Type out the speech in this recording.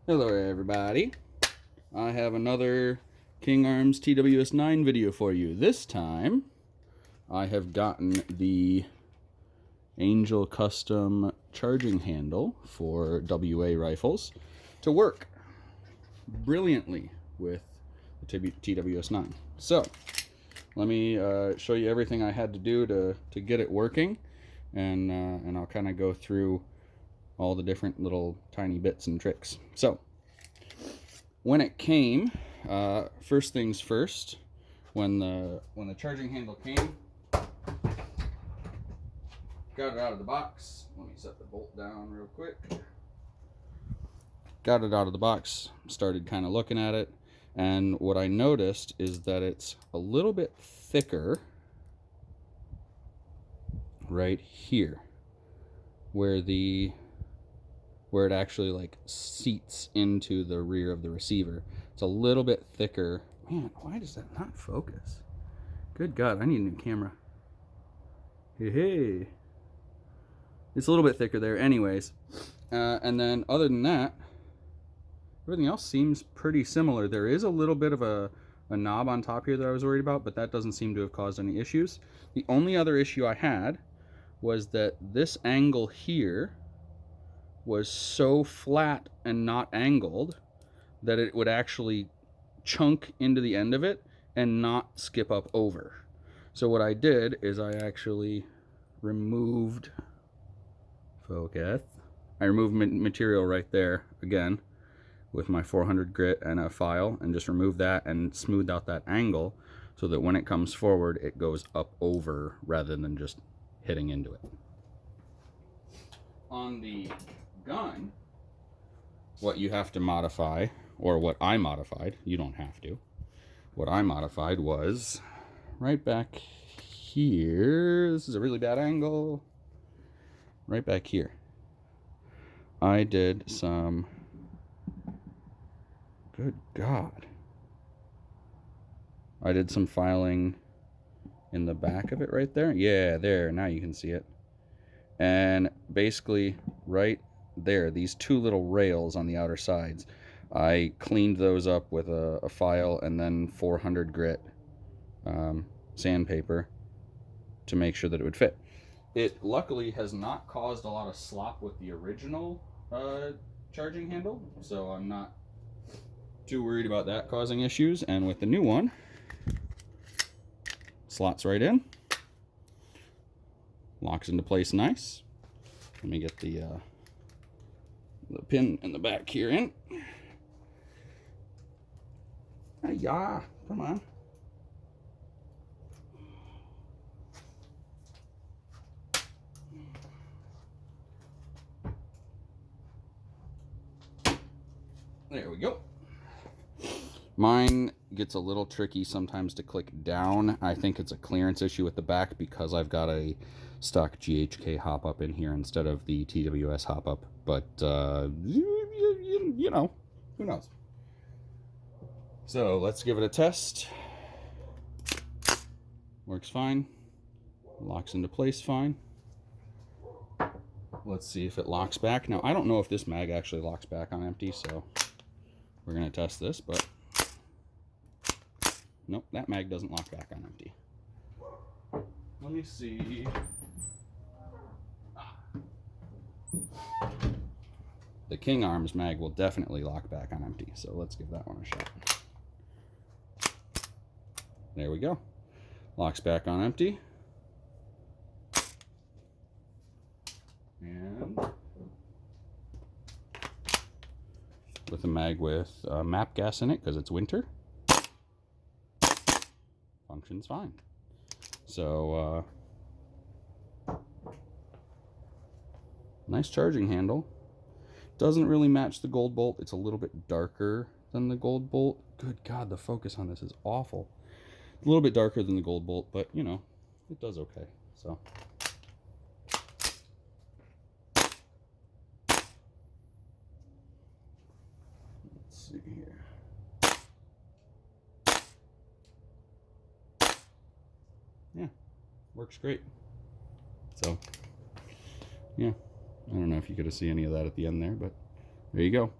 Hello everybody, I have another King Arms TWS9 video for you. This time I have gotten the Angel custom charging handle for WA rifles to work brilliantly with the TWS9. So let me show you everything I had to do to get it working, and I'll kind of go through all the different little tiny bits and tricks. So when it came, first things first, when the charging handle came, got it out of the box. Let me set the bolt down real quick. Got it out of the box, started kind of looking at it, and what I noticed is that it's a little bit thicker right here, where it actually like seats into the rear of the receiver. It's a little bit thicker. Man, why does that not focus? Good God, I need a new camera. Hey. It's a little bit thicker there anyways. And then other than that, everything else seems pretty similar. There is a little bit of a knob on top here that I was worried about, but that doesn't seem to have caused any issues. The only other issue I had was that this angle here was so flat and not angled that it would actually chunk into the end of it and not skip up over. So what I did is I actually removed, focus, I removed material right there again with my 400 grit and a file, and just removed that and smoothed out that angle so that when it comes forward it goes up over rather than just hitting into it. On the gun, what you have to modify, or what I modified, you don't have to, what I modified was right back here. This is a really bad angle. Right back here, I did some, good God, I did some filing in the back of it right there. Yeah, there, now you can see it. And basically right there, these two little rails on the outer sides, I cleaned those up with a file and then 400 grit sandpaper to make sure that it would fit. It luckily has not caused a lot of slop with the original charging handle, so I'm not too worried about that causing issues. And with the new one, slots right in, locks into place nice. Let me get the pin in the back here in. Yeah, come on. There we go. Mine gets a little tricky sometimes to click down. I think it's a clearance issue with the back because I've got a stock GHK hop-up in here instead of the TWS hop-up. But, you know, who knows? So let's give it a test. Works fine. Locks into place fine. Let's see if it locks back. Now, I don't know if this mag actually locks back on empty, so we're going to test this, but nope, that mag doesn't lock back on empty. Let me see. The King Arms mag will definitely lock back on empty, so let's give that one a shot. There we go. Locks back on empty. And with a mag with map gas in it because it's winter, functions fine. So nice charging handle. Doesn't really match the gold bolt. It's a little bit darker than the gold bolt. Good God, the focus on this is awful. A little bit darker than the gold bolt, but you know, it does okay. So let's see here. Yeah, works great. So yeah, I don't know if you could see any of that at the end there, but there you go.